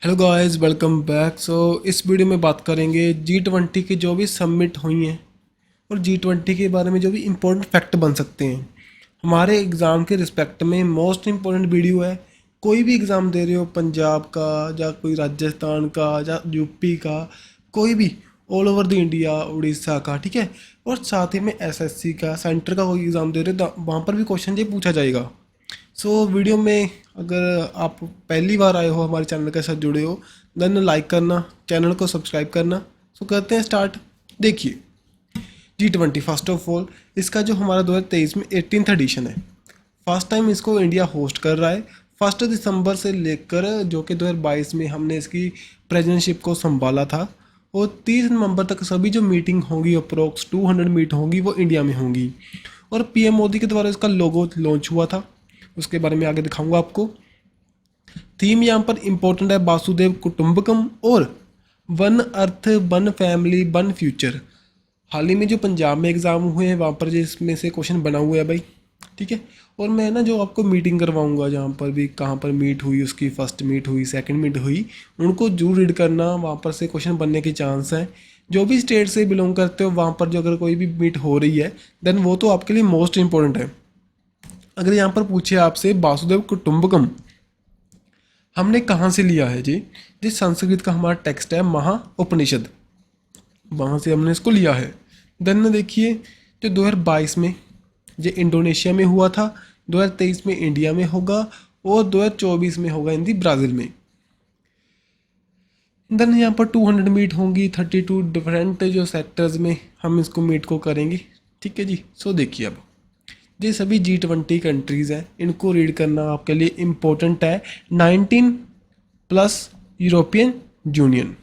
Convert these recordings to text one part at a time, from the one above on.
Hello guys, welcome back. इस video में बात करेंगे G20 की जो भी सबमिट हुई हैं और G20 के बारे में जो भी इम्पोर्टेंट फैक्ट बन सकते हैं हमारे एग्ज़ाम के रिस्पेक्ट में। मोस्ट इम्पोर्टेंट वीडियो है। कोई भी एग्ज़ाम दे रहे हो, पंजाब का या कोई राजस्थान का या यूपी का, कोई भी all over the India, Orissa का, ठीक है। और साथ ही में एसएससी का, सेंटर का कोई एग्ज़ाम दे रहे हो तो वहाँ पर भी क्वेश्चन ये पूछा जाएगा। वीडियो में अगर आप पहली बार आए हो, हमारे चैनल के साथ जुड़े हो, देन लाइक करना, चैनल को सब्सक्राइब करना। करते हैं स्टार्ट। देखिए, G20 फर्स्ट ऑफ ऑल इसका जो हमारा 2023 में 18th एडिशन है। फर्स्ट टाइम इसको इंडिया होस्ट कर रहा है। 1 दिसंबर से लेकर जो कि 2022 में हमने इसकी प्रेजिडेंटशिप को संभाला था, और 30 नवंबर तक सभी जो मीटिंग होंगी, अप्रोक्स 200 मीट होंगी, वो इंडिया में होंगी। और पीएम मोदी के द्वारा इसका लोगो लॉन्च हुआ था, उसके बारे में आगे दिखाऊंगा आपको। थीम यहाँ पर इंपॉर्टेंट है, वासुदेव कुटुंबकम और one earth, one family, one future. हाल ही में जो पंजाब में एग्ज़ाम हुए हैं वहाँ पर जिसमें से क्वेश्चन बना हुआ है भाई, ठीक है। और मैं ना जो आपको मीटिंग करवाऊंगा, जहाँ पर भी कहाँ पर मीट हुई, उसकी फर्स्ट मीट हुई, सेकंड मीट हुई, उनको जरूर रीड करना। वहाँ पर से क्वेश्चन बनने के चांस हैं। जो भी स्टेट से बिलोंग करते हो वहाँ पर जो अगर कोई भी मीट हो रही है देन वो तो आपके लिए मोस्ट इंपॉर्टेंट है। अगर यहाँ पर पूछे आपसे वासुदेव कुटुंबकम हमने कहाँ से लिया है जी, जिस संस्कृत का हमारा टेक्स्ट है महा उपनिषद, वहाँ से हमने इसको लिया है। देन देखिए, जो 2022 में ये इंडोनेशिया में हुआ था, 2023 में इंडिया में होगा और 2024 में होगा हिंदी ब्राज़ील में। देन यहाँ पर 200 मीट होंगी, 32 डिफरेंट जो सेक्टर्स में हम इसको मीट को करेंगे, ठीक है जी। देखिए, अब ये सभी G20 कंट्रीज़ हैं, इनको रीड करना आपके लिए इम्पोर्टेंट है। 19 प्लस यूरोपियन यूनियन।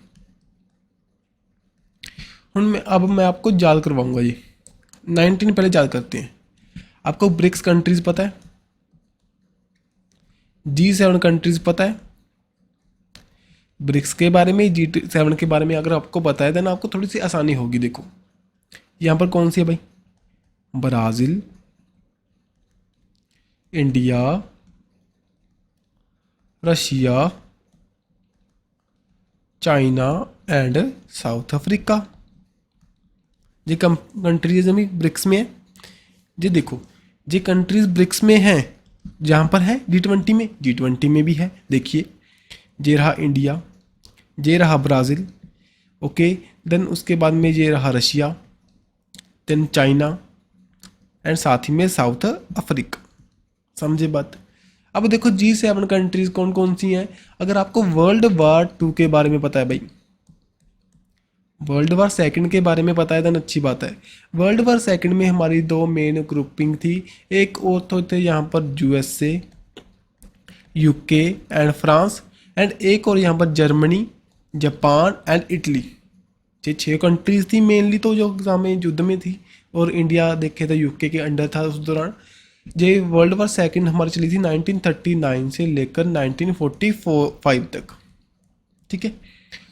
अब मैं आपको याद करवाऊंगा ये 19 पहले याद करते हैं। आपको ब्रिक्स कंट्रीज पता है, G7 कंट्रीज पता है। ब्रिक्स के बारे में, G7 के बारे में अगर आपको पता है देन आपको थोड़ी सी आसानी होगी। देखो यहाँ पर कौन सी है भाई, Brazil, India, Russia, China and south Africa. ये कंट्रीज अभी ब्रिक्स में है। ये देखो, ये कंट्रीज ब्रिक्स में हैं, जहाँ पर है G20 में भी है। देखिए, ये रहा इंडिया, ये रहा ब्राज़ील, ओके। देन उसके बाद में ये रहा रशिया, देन चाइना एंड साथ ही में साउथ अफ्रीका। समझे बात। अब देखो G7 कंट्रीज कौन कौन सी हैं। अगर आपको वर्ल्ड वार 2 के बारे में पता है भाई, वर्ल्ड वार 2 के बारे में पता है देन अच्छी बात है। वर्ल्ड वार 2 में हमारी 2 मेन ग्रुपिंग थी। एक और तो थे यहाँ पर USA, UK and France, and एक और यहाँ पर जर्मनी, जापान एंड इटली। ये 6 कंट्रीज थी मेनली, तो जो एग्जाम में युद्ध में थी। और इंडिया देखे तो UK के अंडर था उस दौरान। ये वर्ल्ड वार 2 हमारी चली थी 1939 से लेकर 1945 तक, ठीक है।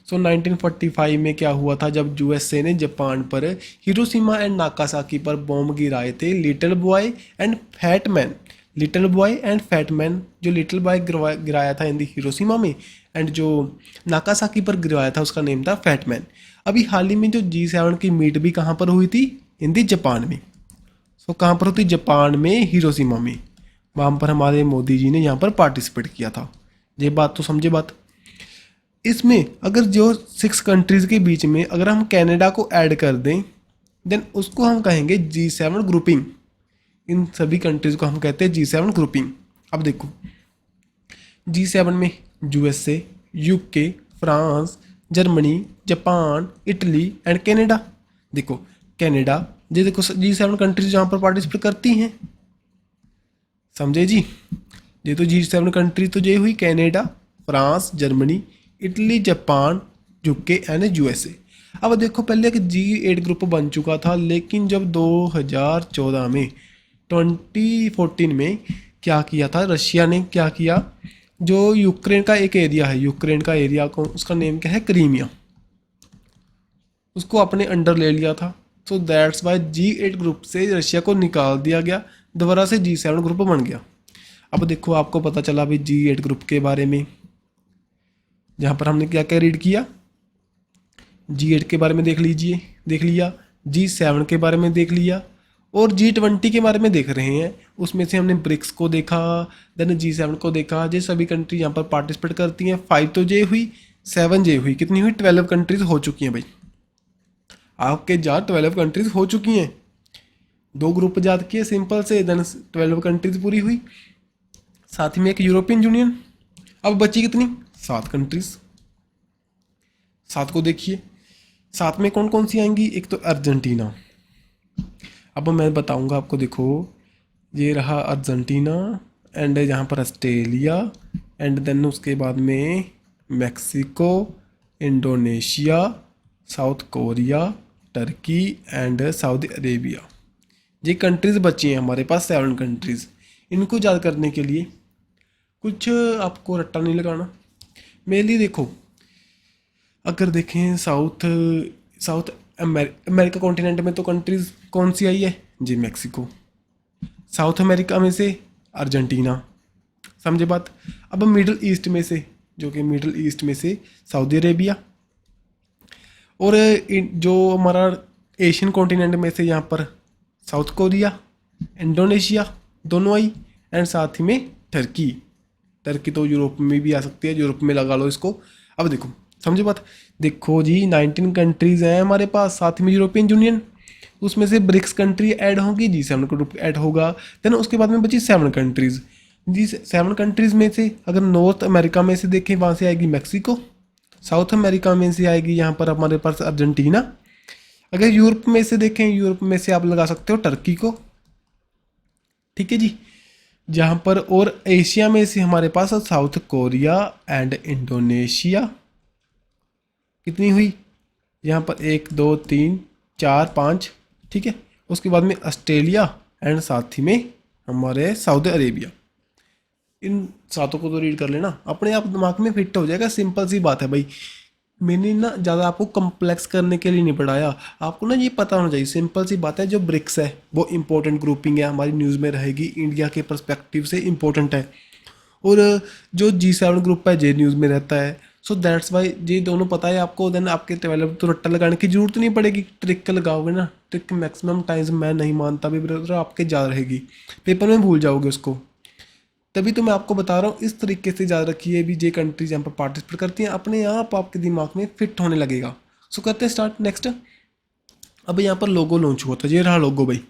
1945 में क्या हुआ था, जब USA ने जापान पर हिरोशिमा एंड नागासाकी पर बॉम्ब गिराए थे। Little boy and fat man, little boy and fat man. जो लिटिल बॉय गिराया था हिंदी हिरोशिमा में, एंड जो नागासाकी पर गिराया था उसका नेम था फैट मैन। अभी हाल ही में जो G7 की मीट भी कहाँ पर हुई थी, हिंदी जापान में। कहाँ पर होती, जापान में, हिरोशिमा में। वहाँ पर हमारे मोदी जी ने यहाँ पर पार्टिसिपेट किया था। ये बात तो समझे बात। इसमें अगर जो 6 कंट्रीज़ के बीच में अगर हम कनाडा को ऐड कर दें देन उसको हम कहेंगे G7 ग्रुपिंग। इन सभी कंट्रीज़ को हम कहते हैं G7 ग्रुपिंग। अब देखो, G7 में USA, UK, France, Germany, Japan, Italy and Canada. देखो कनाडा, ये देखो G7 कंट्रीज जहाँ पर पार्टिसिपेट करती हैं, समझे जी। ये तो G7 कंट्रीज तो ये हुई Canada, France, Germany, Italy, Japan, UK and USA। अब देखो, पहले एक G8 ग्रुप बन चुका था, लेकिन जब 2014 में 2014 में क्या किया था, रशिया ने क्या किया, जो यूक्रेन का एक एरिया है, यूक्रेन का एरिया को उसका नेम क्या है, क्रीमिया, उसको अपने अंडर ले लिया था। दैट्स वाई G8 ग्रुप से रशिया को निकाल दिया गया, दोबारा से G7 ग्रुप बन गया। अब देखो, आपको पता चला भाई G8 ग्रुप के बारे में। जहाँ पर हमने क्या क्या रीड किया, G8 के बारे में देख लिया, G7 के बारे में देख लिया, और G20 के बारे में देख रहे हैं। उसमें से हमने ब्रिक्स को देखा, देन G7 को देखा। ये सभी कंट्री यहाँ पर पार्टिसिपेट करती हैं। 5 तो जे हुई, 7 जे हुई, कितनी हुई, 12 कंट्रीज हो चुकी हैं भाई। आपके जहाँ 12 कंट्रीज हो चुकी हैं, 2 ग्रुप याद किए सिंपल से, देन 12 कंट्रीज पूरी हुई। साथ ही में एक यूरोपियन यूनियन। अब बची कितनी, 7 कंट्रीज। 7 को देखिए, 7 में कौन कौन सी आएंगी, एक तो अर्जेंटीना। अब मैं बताऊंगा आपको, देखो ये रहा अर्जेंटीना, एंड यहाँ पर ऑस्ट्रेलिया, एंड देन उसके बाद में Mexico, Indonesia, south Korea, Turkey and Saudi Arabia. ये कंट्रीज़ बची हैं हमारे पास, 7 कंट्रीज़। इनको याद करने के लिए कुछ आपको रट्टा नहीं लगाना। मेरे लिए देखो, अगर देखें साउथ अमेरिका कॉन्टिनेंट में तो कंट्रीज़ कौन सी आई है जी, मैक्सिको। साउथ अमेरिका में से अर्जेंटीना, समझे बात। अब मिडल ईस्ट में से, जो कि मिडल ईस्ट में से सऊदी अरेबिया, और जो हमारा एशियन कॉन्टिनेंट में से यहाँ पर साउथ कोरिया, इंडोनेशिया, दोनों आई, एंड साथ ही में टर्की। टर्की तो यूरोप में भी आ सकती है, यूरोप में लगा लो इसको। अब देखो, समझे बात। देखो जी, 19 कंट्रीज़ हैं हमारे पास, साथ में यूरोपियन यूनियन। उसमें से ब्रिक्स कंट्री ऐड होगी, G7 ग्रुप ऐड होगा। देन उसके बाद में बची 7 कंट्रीज़। जी 7 कंट्रीज़ में से अगर नॉर्थ अमेरिका में से देखें, वहाँ से आएगी मैक्सिको। साउथ अमेरिका में से आएगी यहाँ पर हमारे पास अर्जेंटीना। अगर यूरोप में से देखें, यूरोप में से आप लगा सकते हो टर्की को, ठीक है जी। जहाँ पर और एशिया में से हमारे पास साउथ कोरिया एंड इंडोनेशिया। कितनी हुई यहाँ पर, 1 2 3 4 5, ठीक है। उसके बाद में ऑस्ट्रेलिया एंड साथ ही में हमारे सऊदी अरेबिया। इन 7 को तो रीड कर लेना, अपने आप दिमाग में फिट हो जाएगा। सिंपल सी बात है भाई, मैंने ना ज़्यादा आपको कम्प्लेक्स करने के लिए नहीं पढ़ाया, आपको ना ये पता होना चाहिए। सिंपल सी बात है, जो ब्रिक्स है वो इंपॉर्टेंट ग्रुपिंग है, हमारी न्यूज़ में रहेगी, इंडिया के पर्सपेक्टिव से इंपॉर्टेंट है। और जो G7 ग्रुप है जे न्यूज़ में रहता है। सो दैट्स वाई ये दोनों पता है आपको। देन आपके 12 तो रट्टा लगाने की जरूरत नहीं पड़ेगी, ट्रिक लगाओगे ना। ट्रिक मैक्सिमम टाइम्स मैं नहीं मानता भी ब्रदर, आपके याद रहेगी, पेपर में भूल जाओगे उसको। तभी तो मैं आपको बता रहा हूँ, इस तरीके से याद रखिए भी। जे कंट्रीज यहाँ पर पार्टिसिपेट करती हैं, अपने आप आपके दिमाग में फिट होने लगेगा। सो करते हैं स्टार्ट। नेक्स्ट, अब यहाँ पर लोगो लॉन्च हुआ था, ये रहा लोगो भाई।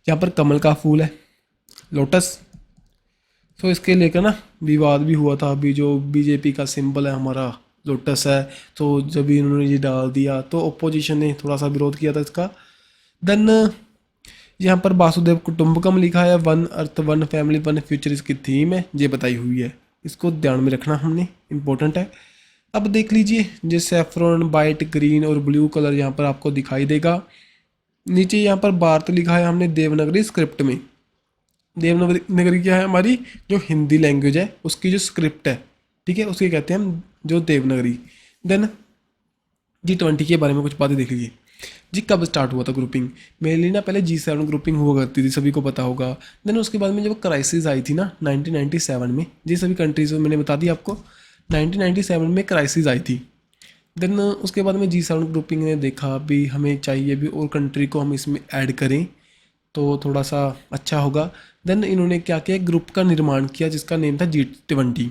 यहाँ पर कमल का फूल है, लोटस। सो इसके लेकर ना विवाद भी हुआ था। अभी जो बीजेपी का सिंबल है हमारा लोटस है, तो जब इन्होंने ये डाल दिया तो ओपोजिशन ने थोड़ा सा विरोध किया था इसका। देन यहाँ पर वासुदेव कुटुंबकम लिखा है, 1 अर्थ 1 फैमिली 1 फ्यूचर इसकी थीम है, ये बताई हुई है। इसको ध्यान में रखना हमने, इम्पोर्टेंट है। अब देख लीजिए, जो सैफरन, वाइट, ग्रीन और ब्लू कलर यहाँ पर आपको दिखाई देगा। नीचे यहाँ पर भारत लिखा है हमने देवनागरी स्क्रिप्ट में। देवनागरी क्या है, हमारी जो हिंदी लैंग्वेज है उसकी जो स्क्रिप्ट है, ठीक है, उसके कहते हैं हम जो देवनागरी। देन G20 के बारे में कुछ बातें देख लीजिए जी। कब स्टार्ट हुआ था ग्रुपिंग, मेरे लिए ना पहले G7 ग्रुपिंग हुआ करती थी, सभी को पता होगा। देन उसके बाद में जब क्राइसिस आई थी ना 1997 में, जी सभी कंट्रीज में मैंने बता दिया आपको, 1997 में क्राइसिस आई थी। देन उसके बाद में G7 ग्रुपिंग ने देखा भी हमें चाहिए भी और कंट्री को हम इसमें ऐड करें तो थोड़ा सा अच्छा होगा। देन इन्होंने क्या किया, ग्रुप का निर्माण किया जिसका नेम था G20।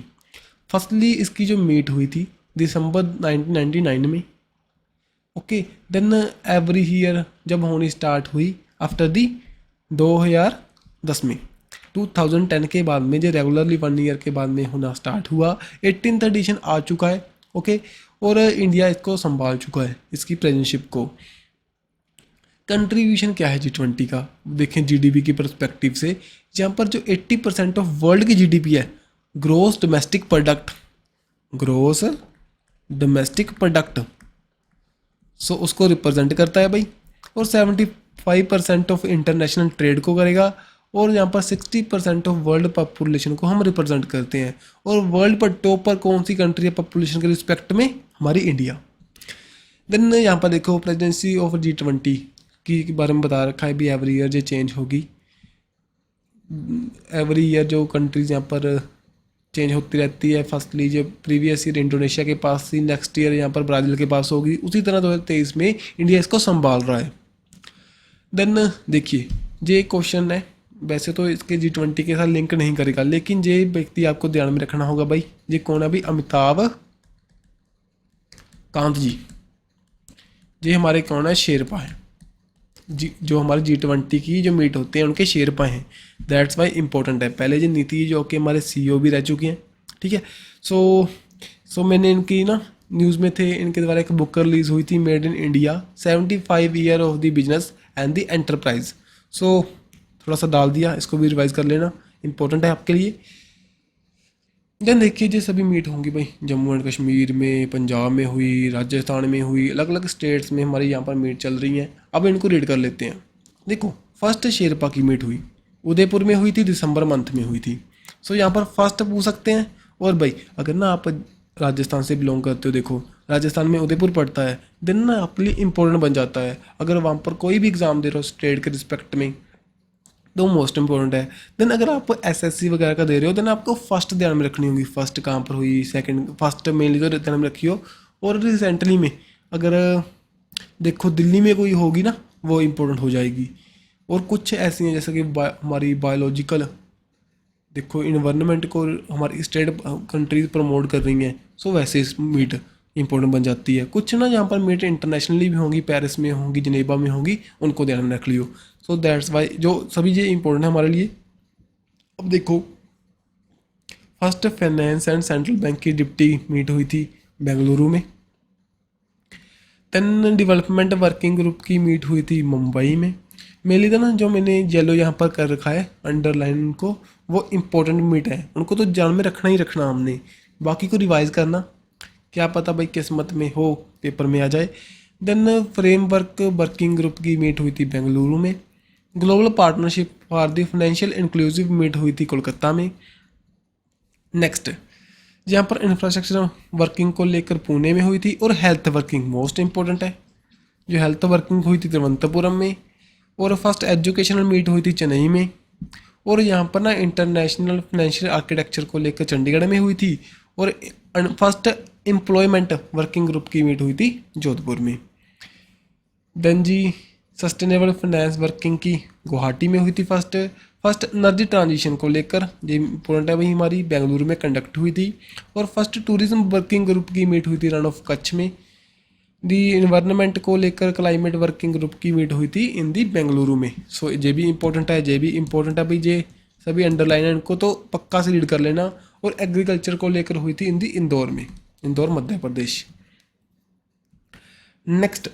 फर्स्टली इसकी जो मीट हुई थी दिसंबर 1999 में, ओके। देन एवरी ईयर जब होनी स्टार्ट हुई आफ्टर दी 2010 में, 2010 के बाद में जो रेगुलरली 1 ईयर के बाद में होना स्टार्ट हुआ। 18th एडिशन आ चुका है, ओके। और इंडिया इसको संभाल चुका है, इसकी प्रेजेंटशिप को। कंट्रीब्यूशन क्या है G20 का, देखें जीडीपी की परस्पेक्टिव से। जहाँ पर जो 80% ऑफ वर्ल्ड की जीडीपी है, gross domestic product, gross domestic product, so उसको रिप्रेजेंट करता है भाई। और 75% ऑफ इंटरनेशनल ट्रेड को करेगा। और यहाँ पर 60% ऑफ वर्ल्ड पॉपुलेशन को हम रिप्रेजेंट करते हैं। और वर्ल्ड पर टॉप पर कौन सी कंट्री है पॉपुलेशन के रिस्पेक्ट में, हमारी इंडिया। देन यहाँ पर देखो प्रेजेंसी ऑफ G20 की बारे में बता रखा है भी, एवरी ईयर ये चेंज होगी। एवरी ईयर जो कंट्रीज यहाँ पर चेंज होती रहती है। फर्स्टली जो प्रीवियस ईयर इंडोनेशिया के पास थी, नेक्स्ट ईयर यहाँ पर ब्राज़ील के पास होगी, उसी तरह 2023 में इंडिया इसको संभाल रहा है। देन देखिए ये क्वेश्चन है, वैसे तो इसके G20 के साथ लिंक नहीं करेगा, लेकिन ये व्यक्ति आपको ध्यान में रखना होगा भाई। ये कौन है भाई? अमिताभ कांत जी। ये हमारे कौन है? शेरपा है जी, जो हमारे G20 की जो मीट होते हैं उनके शेरपा हैं। दैट्स वाई इंपॉर्टेंट है। पहले जो नीति जो कि हमारे CEO भी रह चुके हैं, ठीक है। सो मैंने इनकी ना न्यूज़ में थे, इनके द्वारा एक बुक रिलीज़ हुई थी, made in India 75 year of the business and the enterprise. So थोड़ा सा डाल दिया, इसको भी रिवाइज कर लेना, इंपॉर्टेंट है आपके लिए। देन देखिए ये सभी मीट होंगी भाई, जम्मू एंड कश्मीर में, पंजाब में हुई, राजस्थान में हुई, अलग अलग स्टेट्स में हमारी यहाँ पर मीट चल रही हैं। अब इनको रीड कर लेते हैं। देखो फर्स्ट शेरपा की मीट हुई उदयपुर में हुई थी, दिसंबर मंथ में हुई थी। सो यहाँ पर फर्स्ट पूछ सकते हैं। और भाई अगर ना आप राजस्थान से बिलोंग करते हो, देखो राजस्थान में उदयपुर पड़ता है, देन ना आपके लिए इंपॉर्टेंट बन जाता है। अगर वहाँ पर कोई भी एग्ज़ाम दे रहे हो स्टेट के रिस्पेक्ट में, तो मोस्ट इंपॉर्टेंट है। देन अगर आप SSC वगैरह का दे रहे हो, देन आपको फर्स्ट ध्यान में रखनी होगी। फर्स्ट कहाँ पर हुई, सेकंड, फर्स्ट मेनली तो ध्यान में रखी हो। और रिसेंटली में अगर देखो दिल्ली में कोई होगी ना, वो इम्पोर्टेंट हो जाएगी। और कुछ ऐसी हैं जैसे कि हमारी बायोलॉजिकल, देखो इन्वायरमेंट को हमारी स्टेट कंट्रीज प्रमोट कर रही हैं, सो वैसे मीट इंपॉर्टेंट बन जाती है। कुछ ना जहाँ पर मीट इंटरनेशनली भी होंगी, पेरिस में होंगी, जनेवा में होंगी, उनको ध्यान में रख लियो। सो दैट्स वाई जो सभी ये इंपॉर्टेंट है हमारे लिए। अब देखो first finance and central bank की डिप्टी मीट हुई थी बेंगलुरु में। देन डेवलपमेंट वर्किंग ग्रुप की मीट हुई थी मुंबई में। मेनली तो ना जो मैंने येलो यहाँ पर कर रखा है अंडरलाइन को, वो इम्पोर्टेंट मीट है, उनको तो ध्यान में रखना ही रखना हमने, बाकी को रिवाइज करना, क्या पता भाई किस्मत में हो पेपर में आ जाए। देन फ्रेमवर्क वर्किंग ग्रुप की मीट हुई थी बेंगलुरु में। Global partnership for the financial inclusive meet हुई थी कोलकाता में। नेक्स्ट जहाँ पर इंफ्रास्ट्रक्चर वर्किंग को लेकर पुणे में हुई थी। और हेल्थ वर्किंग मोस्ट इंपॉर्टेंट है, जो हेल्थ वर्किंग हुई थी तिरुवनंतपुरम में। और फर्स्ट एजुकेशनल मीट हुई थी चेन्नई में। और यहाँ पर ना इंटरनेशनल फाइनेंशियल आर्किटेक्चर को लेकर चंडीगढ़ में हुई थी। और फर्स्ट एम्प्लॉयमेंट वर्किंग ग्रुप की मीट हुई थी जोधपुर में। देन जी सस्टेनेबल फाइनेंस वर्किंग की गुवाहाटी में हुई थी फर्स्ट एनर्जी ट्रांजिशन को लेकर, ये इंपॉर्टेंट है भाई, हमारी बेंगलुरु में कंडक्ट हुई थी। और फर्स्ट टूरिज्म वर्किंग ग्रुप की मीट हुई थी रण ऑफ कच्छ में। दी इन्वायरमेंट को लेकर क्लाइमेट वर्किंग ग्रुप की मीट हुई थी इन दी बेंगलुरु में। सो ये भी इंपॉर्टेंट है, ये भी इंपॉर्टेंट है भाई, ये सभी अंडरलाइन है, इनको तो पक्का से रीड कर लेना। और एग्रीकल्चर को लेकर हुई थी इन दी इंदौर में, Indore Madhya Pradesh. Next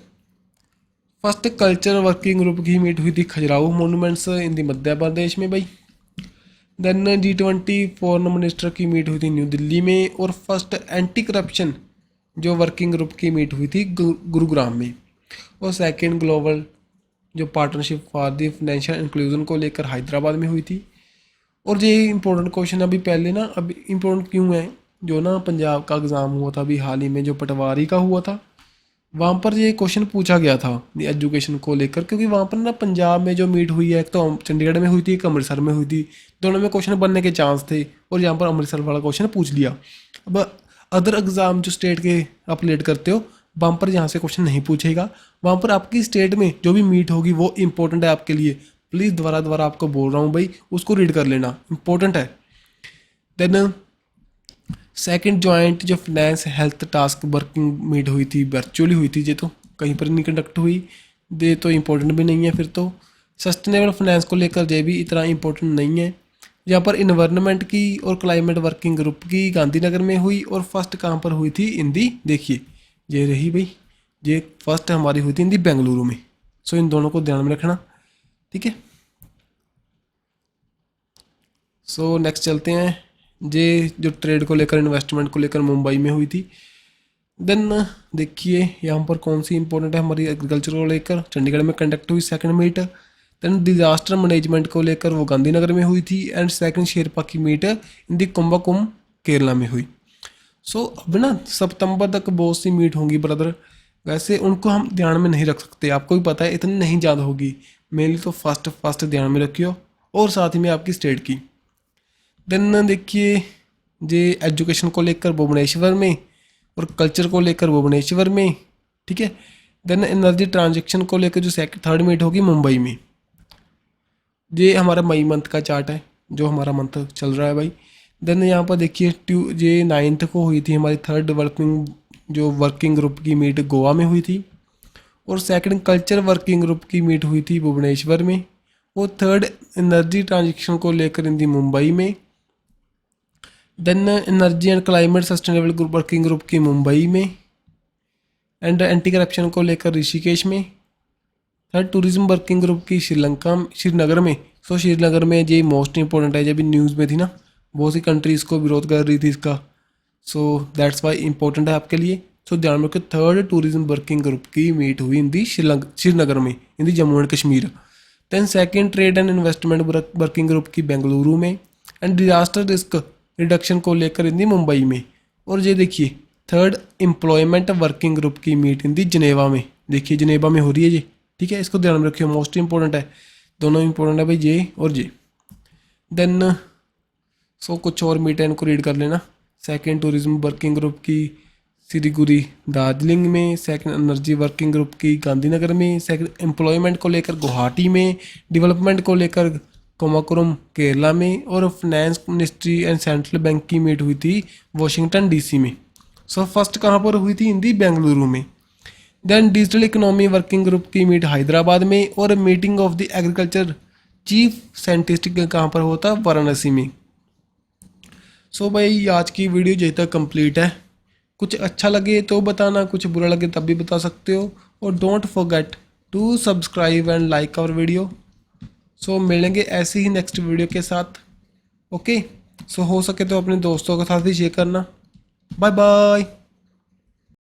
first culture working group की मीट हुई थी खजुराहो मोनूमेंट्स इन दी मध्य प्रदेश में भाई। देन G20 फॉरेन मिनिस्टर की मीट हुई थी न्यू दिल्ली में। और फर्स्ट एंटी करप्शन जो वर्किंग ग्रुप की मीट हुई थी गुरुग्राम में। और सेकंड ग्लोबल जो partnership for the financial inclusion को लेकर हैदराबाद में हुई थी। और ये इंपॉर्टेंट क्वेश्चन अभी पहले ना, अभी इंपॉर्टेंट क्यों है, जो ना पंजाब का एग्ज़ाम हुआ था अभी हाल ही में, जो पटवारी का हुआ था, वहाँ पर ये क्वेश्चन पूछा गया था एजुकेशन को लेकर। क्योंकि वहाँ पर ना पंजाब में जो मीट हुई है, एक तो चंडीगढ़ में हुई थी, एक अमृतसर में हुई थी, दोनों में क्वेश्चन बनने के चांस थे। और यहाँ पर अमृतसर वाला क्वेश्चन पूछ लिया। अब अदर एग्ज़ाम जो स्टेट के आप लेट करते हो, वहाँ पर यहाँ से क्वेश्चन नहीं पूछेगा। वहाँ पर आपकी स्टेट में जो भी मीट होगी वो इंपॉर्टेंट है आपके लिए। प्लीज़ दोबारा आपको बोल रहा हूँ भाई, उसको रीड कर लेना, इंपॉर्टेंट है। देन सेकंड जॉइंट जो finance health task working meet हुई थी, वर्चुअली हुई थी, ये तो कहीं पर नहीं कंडक्ट हुई, ये तो इम्पोर्टेंट भी नहीं है। फिर तो सस्टेनेबल फाइनेंस को लेकर ये भी इतना इम्पोर्टेंट नहीं है। यहाँ पर इन्वायरमेंट की और क्लाइमेट वर्किंग ग्रुप की गांधीनगर में हुई। और फर्स्ट कहाँ पर हुई थी, इन दी, देखिए ये रही भाई, ये फर्स्ट हमारी हुई थी इन दी बेंगलुरु में। सो इन दोनों को ध्यान में रखना, ठीक है। सो नेक्स्ट चलते हैं, ये जो ट्रेड को लेकर, इन्वेस्टमेंट को लेकर मुंबई में हुई थी। देन देखिए यहाँ पर कौन सी इंपॉर्टेंट है, हमारी एग्रीकल्चर को लेकर चंडीगढ़ में कंडक्ट हुई second meet. Then disaster management को लेकर वो गांधीनगर में हुई थी। एंड सेकंड शेरपा की मीट इन दी कुंभकुम केरला में हुई। सो अब ना सितंबर तक बहुत सी मीट होंगी ब्रदर, वैसे उनको हम ध्यान में नहीं रख सकते, आपको भी पता है इतनी नहीं याद होगी। मेनली तो फर्स्ट ध्यान में रखियो, और साथ ही में आपकी स्टेट की। देन देखिए जे एजुकेशन को लेकर भुवनेश्वर में और कल्चर को लेकर भुवनेश्वर में, ठीक है। देन एनर्जी ट्रांजेक्शन को लेकर जो थर्ड मीट होगी मुंबई में। ये हमारा मई मंथ का चार्ट है जो हमारा मंथ चल रहा है भाई। देन यहाँ पर देखिए ये 9th को हुई थी हमारी थर्ड वर्किंग ग्रुप की मीट गोवा में हुई थी, और सेकंड कल्चर वर्किंग ग्रुप की मीट हुई थी भुवनेश्वर में, और थर्ड एनर्जी ट्रांजेक्शन को लेकर इन दी मुंबई में। Then energy and climate sustainable group working group की मुंबई में, एंड एंटी करप्शन को लेकर ऋषिकेश में। थर्ड टूरिज्म वर्किंग ग्रुप की श्रीनगर में। सो श्रीनगर में ये मोस्ट इंपॉर्टेंट है, जब भी न्यूज़ में थी ना, बहुत सी कंट्रीज़ को विरोध कर रही थी इसका। सो दैट्स वाई इंपॉर्टेंट है आपके लिए। सो ध्यान में रखो, थर्ड टूरिज्म वर्किंग ग्रुप की मीट हुई इन दी श्रीनगर में, in the Jammu and Kashmir. Then second trade and investment working group की बेंगलुरु में, एंड डिजास्टर रिस्क रिडक्शन को लेकर इन दी मुंबई में। और ये देखिए थर्ड एम्प्लॉयमेंट वर्किंग ग्रुप की मीट इन दी जनेवा में। देखिए जनेवा में हो रही है ये, ठीक है, इसको ध्यान में रखिए, मोस्ट इंपॉर्टेंट है, दोनों इंपॉर्टेंट है भाई, ये और ये। देन कुछ और मीट है, इनको रीड कर लेना। सेकंड टूरिज्म वर्किंग ग्रुप की सिलीगुड़ी दार्जिलिंग में, सेकंड एनर्जी वर्किंग ग्रुप की गांधीनगर में, सेकंड एम्प्लॉयमेंट को लेकर गुवाहाटी में, डेवलपमेंट को लेकर कोमाकुरम केरला में, और finance ministry and central bank की मीट हुई थी वॉशिंगटन डीसी में। सो फर्स्ट कहाँ पर हुई थी? हिंदी बेंगलुरु में। Then digital economy working group की मीट हैदराबाद में, और meeting of the agriculture chief scientist कहाँ पर होता? वाराणसी में। सो भाई आज की वीडियो जहाँ तक कंप्लीट है। कुछ अच्छा लगे तो बताना, कुछ बुरा लगे तब भी बता सकते हो, और don't forget to subscribe and like our video. So मिलेंगे ऐसे ही नेक्स्ट वीडियो के साथ। ओके, सो हो सके तो अपने दोस्तों के साथ भी शेयर करना। Bye bye.